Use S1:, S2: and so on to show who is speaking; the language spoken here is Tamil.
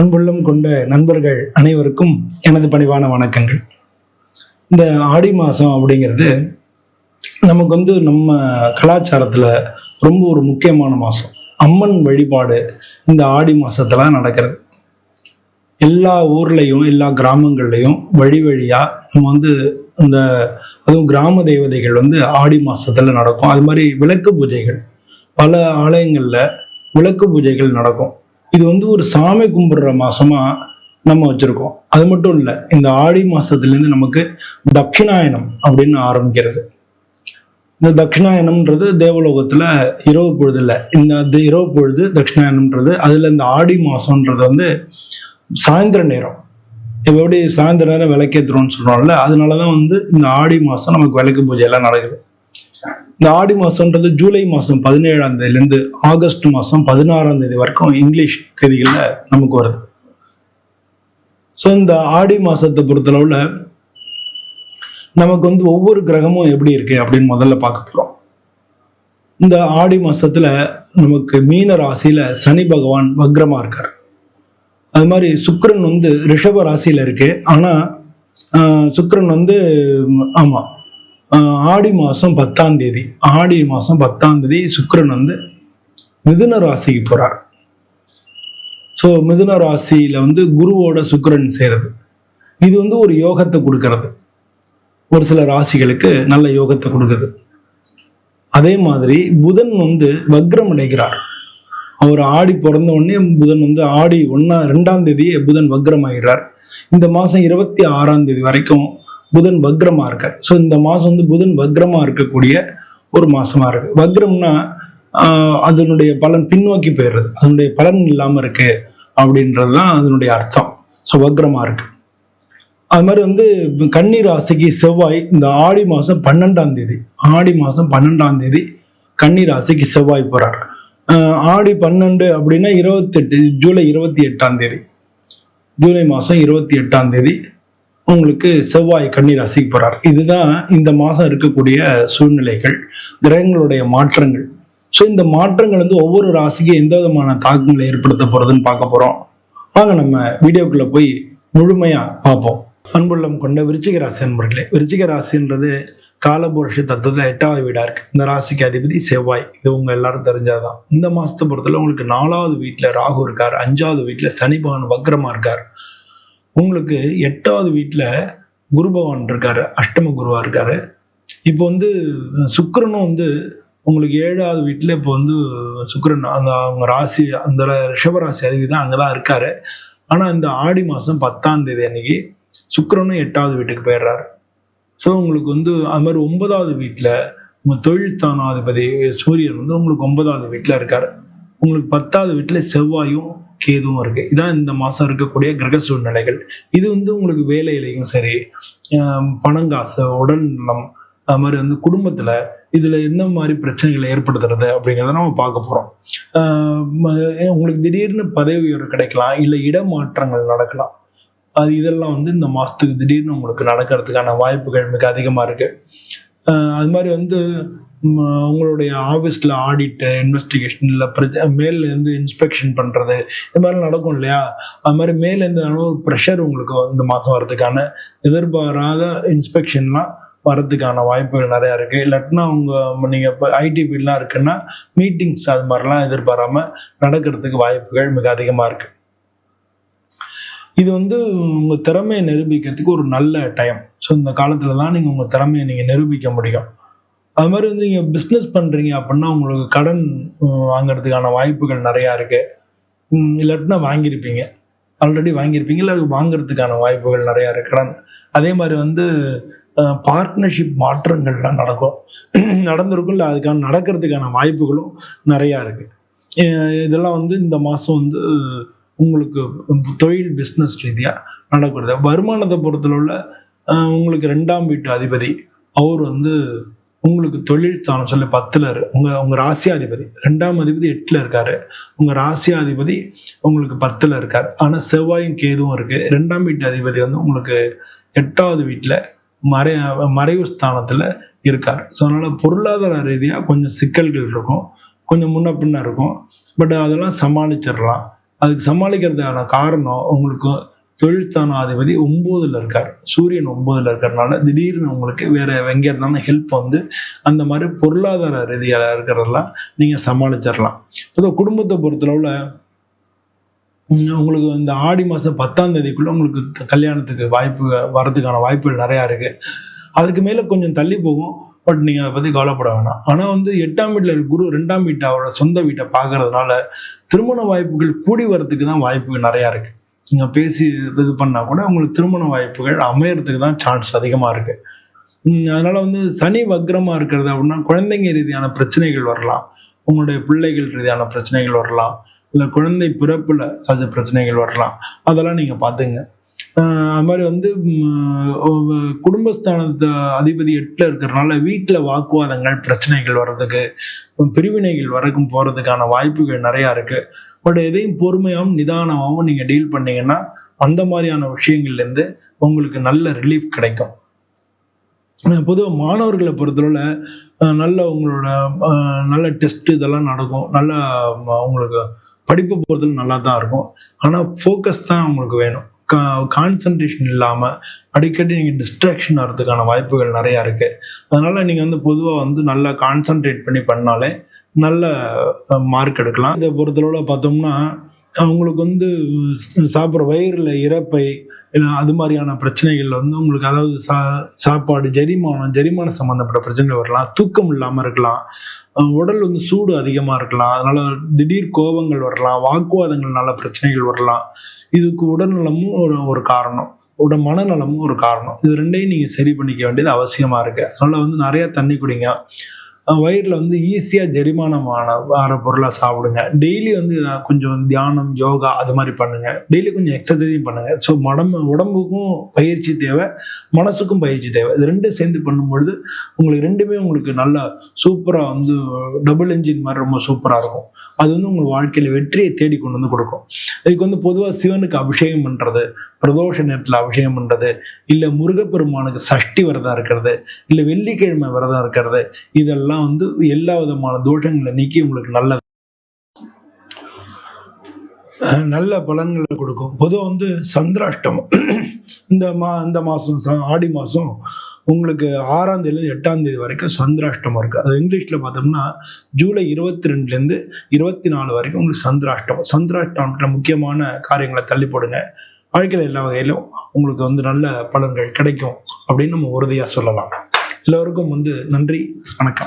S1: அன்புள்ளம் கொண்ட நண்பர்கள் அனைவருக்கும் எனது பணிவான வணக்கங்கள். இந்த ஆடி மாதம் அப்படிங்கிறது நமக்கு நம்ம கலாச்சாரத்தில் ரொம்ப ஒரு முக்கியமான மாதம். அம்மன் வழிபாடு இந்த ஆடி மாதத்துல நடக்கிறது. எல்லா ஊர்லேயும் எல்லா கிராமங்கள்லையும் வழி வழியாக நம்ம இந்த அதுவும் கிராம தேவதைகள் ஆடி மாதத்தில் நடக்கும். அது மாதிரி விளக்கு பூஜைகள் பல ஆலயங்களில் விளக்கு பூஜைகள் நடக்கும். இது ஒரு சாமி கும்பிடுற மாசமா நம்ம வச்சிருக்கோம். அது மட்டும் இல்லை, இந்த ஆடி மாசத்துலேருந்து நமக்கு தட்சிணாயனம் அப்படின்னு ஆரம்பிக்கிறது. இந்த தட்சிணாயனம்ன்றது தேவலோகத்துல இரவு பொழுது இல்லை, இந்த இரவு பொழுது தட்சிணாயனம்ன்றது. அதுல இந்த ஆடி மாசம்ன்றது சாயந்தர நேரம். எப்படி சாயந்தர நேரம் விளக்கேற்றுறோம்னு சொல்றோம்ல, அதனாலதான் இந்த ஆடி மாசம் நமக்கு விளக்கு பூஜை எல்லாம் நடக்குது. இந்த ஆடி மாசம்ன்றது ஜூலை மாசம் 17ஆம் தேதியிலேருந்து ஆகஸ்ட் மாசம் 16ஆம் தேதி வரைக்கும் இங்கிலீஷ் தேதிகள்ல நமக்கு வருது. ஸோ இந்த ஆடி மாசத்தை பொறுத்தளவுல நமக்கு ஒவ்வொரு கிரகமும் எப்படி இருக்கு அப்படின்னு முதல்ல பார்க்க போறோம். இந்த ஆடி மாசத்துல நமக்கு மீன ராசியில சனி பகவான் வக்ரமா இருக்கார். அது மாதிரி சுக்கிரன் ரிஷப ராசியில இருக்கு. ஆனா சுக்கிரன் ஆமா ஆடி மாசம் 10ஆம் தேதி சுக்கிரன் மிதுன ராசிக்கு போறார். ஸோ மிதுன ராசியில குருவோட சுக்கிரன் சேருது. இது ஒரு யோகத்தை கொடுக்கறது. ஒரு சில ராசிகளுக்கு நல்ல யோகத்தை கொடுக்குது. அதே மாதிரி புதன் வக்ரம் அடைகிறார். அவர் ஆடி பிறந்த உடனே புதன் ஆடி 2ஆம் தேதியே புதன் வக்ரம் ஆகிறார். இந்த மாசம் 26ஆம் தேதி வரைக்கும் புதன் வக்ரமா இருக்கார். ஸோ இந்த மாசம் புதன் வக்ரமா இருக்கக்கூடிய ஒரு மாசமா இருக்கு. வக்ரம்னா அதனுடைய பலன் பின்னோக்கி போயிடுறது, அதனுடைய பலன் இல்லாம இருக்கு அப்படின்றதுதான் அதனுடைய அர்த்தம். ஸோ வக்ரமா இருக்கு. அது மாதிரி கன்னி ராசிக்கு செவ்வாய் இந்த ஆடி மாசம் 12ஆம் தேதி கன்னி ராசிக்கு செவ்வாய் போறார். ஆடி 12 அப்படின்னா 28 ஜூலை 28ஆம் தேதி, ஜூலை மாசம் 28ஆம் தேதி உங்களுக்கு செவ்வாய் கன்னி ராசிக்கு போறார். இதுதான் இந்த மாசம் இருக்கக்கூடிய சூழ்நிலைகள், கிரகங்களுடைய மாற்றங்கள். ஸோ இந்த மாற்றங்கள் ஒவ்வொரு ராசிக்கும் எந்த விதமான தாக்கங்களை ஏற்படுத்த போறதுன்னு பார்க்க போறோம். வாங்க நம்ம வீடியோக்குள்ள போய் முழுமையா பார்ப்போம். அன்புள்ளம் கொண்ட விருச்சிக ராசி அன்பர்களே, விருச்சிக ராசின்றது காலபுருஷ தத்துவத்துல 8வது வீடா இருக்கு. இந்த ராசிக்கு அதிபதி செவ்வாய். இது உங்க எல்லாரும் தெரிஞ்சாதான். இந்த மாசத்தை பொறுத்தல உங்களுக்கு 4வது வீட்டுல ராகு இருக்கார், 5வது வீட்டுல சனி பகவான் வக்ரமா இருக்கார். உங்களுக்கு 8வது வீட்டுல குரு பகவான் இருக்காரு, அஷ்டம குருவா இருக்காரு. இப்போ சுக்கிரனும் உங்களுக்கு 7வது வீட்டுல இப்போ சுக்கிரன் அவங்க ராசி அந்த ரிஷபராசி அதிபதி தான் அங்கதான் இருக்காரு. ஆனா இந்த ஆடி மாசம் 10ஆம் தேதி அன்னைக்கு சுக்கிரனும் 8வது வீட்டுக்கு போயிடுறாரு. ஸோ உங்களுக்கு அது மாதிரி 9வது வீட்டுல உங்க தொழில் ஸ்தானாதிபதி சூரியன் உங்களுக்கு 9வது வீட்டுல இருக்காரு. உங்களுக்கு 10வது வீட்டுல செவ்வாயும் கேதுவும் இருக்கு. இதான் இந்த மாசம் இருக்கக்கூடிய கிரக சூழ்நிலைகள். இது உங்களுக்கு வேலையிலையும் சரி, பணங்காசு, உடல் நலம், அது மாதிரி குடும்பத்துல இதுல எந்த மாதிரி பிரச்சனைகளை ஏற்படுத்துறது அப்படிங்கிறத நம்ம பார்க்க போறோம். உங்களுக்கு திடீர்னு பதவி உயர்வு கிடைக்கலாம், இல்லை இடமாற்றங்கள் நடக்கலாம். இதெல்லாம் இந்த மாசத்துக்கு திடீர்னு உங்களுக்கு நடக்கிறதுக்கான வாய்ப்புகள் மிக அதிகமா இருக்கு. அது மாதிரி உங்களுடைய ஆஃபீஸில் ஆடிட்டு இன்வெஸ்டிகேஷன் இல்லை மேலேருந்து இன்ஸ்பெக்ஷன் பண்ணுறது இது மாதிரிலாம் நடக்கும் இல்லையா? அது மாதிரி மேலேருந்து ஒரு ப்ரெஷர் உங்களுக்கு இந்த மாதம் வர்றதுக்கான எதிர்பாராத இன்ஸ்பெக்ஷன்லாம் வர்றதுக்கான வாய்ப்புகள் நிறையா இருக்குது. இல்லாட்டினா நீங்கள் இப்போ ஐடி ஃபீல்ட்லாம் இருக்குன்னா மீட்டிங்ஸ் அது மாதிரிலாம் எதிர்பாராமல் நடக்கிறதுக்கு வாய்ப்புகள் மிக அதிகமாக இருக்குது. இது உங்கள் திறமையை நிரூபிக்கிறதுக்கு ஒரு நல்ல டைம். ஸோ இந்த காலத்தில் தான் நீங்கள் உங்கள் திறமையை நீங்கள் நிரூபிக்க முடியும். அது மாதிரி நீங்கள் பிஸ்னஸ் பண்ணுறீங்க அப்படின்னா உங்களுக்கு கடன் வாங்கிறதுக்கான வாய்ப்புகள் நிறையா இருக்குது. இல்லாட்டினா வாங்கியிருப்பீங்க, ஆல்ரெடி வாங்கியிருப்பீங்க, இல்லை வாங்கிறதுக்கான வாய்ப்புகள் நிறையா இருக்குது கடன். அதே மாதிரி பார்ட்னர்ஷிப் மாற்றங்கள்லாம் நடந்திருக்கும், இல்லை அதுக்கான நடக்கிறதுக்கான வாய்ப்புகளும் நிறையா இருக்குது. இதெல்லாம் இந்த மாதம் உங்களுக்கு தொழில் பிஸ்னஸ் ரீதியாக நடக்கிறது. வருமானத்தை பொறுத்தளவுல உங்களுக்கு 2ஆம் வீட்டு அதிபதி அவர் உங்களுக்கு தொழில் ஸ்தானம் சொல்லி 10ல் உங்க ராசியாதிபதி. 2ஆம் அதிபதி 8ல் இருக்காரு, உங்க ராசியாதிபதி உங்களுக்கு 10ல் இருக்காரு. ஆனா செவ்வாயும் கேதுவும் இருக்கு. 2ஆம் வீட்டு அதிபதி உங்களுக்கு 8வது வீட்டுல மறைவு ஸ்தானத்துல இருக்கார். ஸோ அதனால பொருளாதார ரீதியா கொஞ்சம் சிக்கல்கள் இருக்கும், கொஞ்சம் முன்ன பின்ன இருக்கும். பட் அதெல்லாம் சமாளிச்சிடலாம். அதுக்கு சமாளிக்கிறதுக்கான காரணம் உங்களுக்கு தொழில்ஸ்தானாதிபதி 9ல் இருக்கார், சூரியன் 9ல் இருக்கிறதுனால திடீர்னு உங்களுக்கு வேற எங்க இருந்தாலும் ஹெல்ப் வந்து அந்த மாதிரி பொருளாதார ரீதியாக இருக்கிறதெல்லாம் நீங்க சமாளிச்சிடலாம். குடும்பத்தை பொறுத்தளவுல உங்களுக்கு இந்த ஆடி மாசம் 10ஆம் தேதிக்குள்ள உங்களுக்கு கல்யாணத்துக்கு வாய்ப்பு வர்றதுக்கான வாய்ப்புகள் நிறைய இருக்கு. அதுக்கு மேல கொஞ்சம் தள்ளி போகும், பட் நீங்க அதை பத்தி கவலைப்பட வேணாம். ஆனா வந்து 8ஆம் வீட்டுல குரு 2ஆம் வீட்டை அவரோட சொந்த வீட்டை பாக்குறதுனால திருமண வாய்ப்புகள் கூடி வர்றதுக்கு தான் வாய்ப்புகள் நிறைய இருக்கு. நீங்க பேசி இது பண்ணா கூட உங்களுக்கு திருமண வாய்ப்புகள் அமையறதுக்கு தான் சான்ஸ் அதிகமா இருக்கு. அதனால வந்து சனி வக்ரமா இருக்கிறது அப்படின்னா குழந்தைங்க ரீதியான பிரச்சனைகள் வரலாம், உங்களுடைய பிள்ளைகள் ரீதியான பிரச்சனைகள் வரலாம், இல்லை குழந்தை பிறப்புல அது பிரச்சனைகள் வரலாம். அதெல்லாம் நீங்க பாத்துங்க. அது மாதிரி வந்து குடும்பஸ்தானத்து அதிபதி 8ல இருக்கிறதுனால வீட்டுல வாக்குவாதங்கள் பிரச்சனைகள் வர்றதுக்கு பிரிவினைகள் வரைக்கும் போறதுக்கான வாய்ப்புகள் நிறைய இருக்கு. பட் எதையும் பொறுமையாகவும் நிதானமாகவும் நீங்க டீல் பண்ணீங்கன்னா அந்த மாதிரியான விஷயங்கள்ல இருந்து உங்களுக்கு நல்ல ரிலீஃப் கிடைக்கும். பொதுவாக மாணவர்களை பொறுத்தவரை நல்ல உங்களோட நல்ல டெஸ்ட் இதெல்லாம் நடக்கும், நல்ல உங்களுக்கு படிப்பு பொறுத்தவரை நல்லா தான் இருக்கும். ஆனா ஃபோக்கஸ் தான் உங்களுக்கு வேணும். கான்சன்ட்ரேஷன் இல்லாம அடிக்கடி நீங்க டிஸ்ட்ராக்ஷன் ஆகிறதுக்கான வாய்ப்புகள் நிறைய இருக்கு. அதனால நீங்க வந்து பொதுவா வந்து நல்லா கான்சன்ட்ரேட் பண்ணி பண்ணாலே நல்ல மார்க் எடுக்கலாம். இதை பொறுத்தளவுல பார்த்தோம்னா உங்களுக்கு வந்து சாப்பிட்ற வயிறுல இறப்பை அது மாதிரியான பிரச்சனைகள் வந்து உங்களுக்கு, அதாவது சாப்பாடு ஜெரிமான சம்பந்தப்பட்ட பிரச்சனைகள் வரலாம், தூக்கம் இல்லாம இருக்கலாம், உடல் வந்து சூடு அதிகமா இருக்கலாம், அதனால திடீர் கோபங்கள் வரலாம், வாக்குவாதங்கள்னால பிரச்சனைகள் வரலாம். இதுக்கு உடல்நலமும் ஒரு காரணம், மனநலமும் ஒரு காரணம். இது ரெண்டையும் நீங்க சரி பண்ணிக்க வேண்டியது அவசியமா இருக்கு. அதனால வந்து நிறைய தண்ணி குடிங்க, வயிறுல வந்து ஈஸியா ஜெரிமானமான வர பொருளா சாப்பிடுங்க, டெய்லி வந்து கொஞ்சம் தியானம் யோகா அது மாதிரி பண்ணுங்க, டெய்லி கொஞ்சம் எக்ஸசைஸும் பண்ணுங்க. ஸோ உடம்புக்கும் பயிற்சி தேவை, மனசுக்கும் பயிற்சி தேவை. இது ரெண்டும் சேர்ந்து பண்ணும்பொழுது உங்களுக்கு ரெண்டுமே உங்களுக்கு நல்லா சூப்பரா வந்து டபுள் என்ஜின் மாதிரி ரொம்ப சூப்பரா இருக்கும். அது வந்து உங்க வாழ்க்கையில வெற்றியை தேடி கொண்டு வந்து கொடுக்கும். இதுக்கு வந்து பொதுவாக சிவனுக்கு அபிஷேகம் பண்றது, பிரதோஷ நேரத்துல அபிஷேகம் பண்றது, இல்ல முருகப்பெருமானுக்கு சஷ்டி விரதம் இருக்கிறது, இல்ல வெள்ளிக்கிழமை விரதம் இருக்கிறது, இதெல்லாம் வந்து எல்லா விதமான தோஷங்களை நீக்கி உங்களுக்கு நல்ல பலன்களை கொடுக்கும். பொதுவாக வந்து சந்திராஷ்டமம் இந்த மாசம் ஆடி மாசம் உங்களுக்கு 6ஆம் தேதியிலிருந்து 8ஆம் தேதி வரைக்கும் சந்திராஷ்டமம் இருக்கு. அது இங்கிலீஷ்ல பார்த்தோம்னா ஜூலை 22லேருந்து 24 வரைக்கும் உங்களுக்கு சந்திராஷ்டமத்துல முக்கியமான காரியங்களை தள்ளி போடுங்க. வாழ்க்கையில் எல்லா வகையிலும் உங்களுக்கு வந்து நல்ல பலன்கள் கிடைக்கும் அப்படின்னு நம்ம உறுதியா சொல்லலாம். எல்லோருக்கும் வந்து நன்றி, வணக்கம்.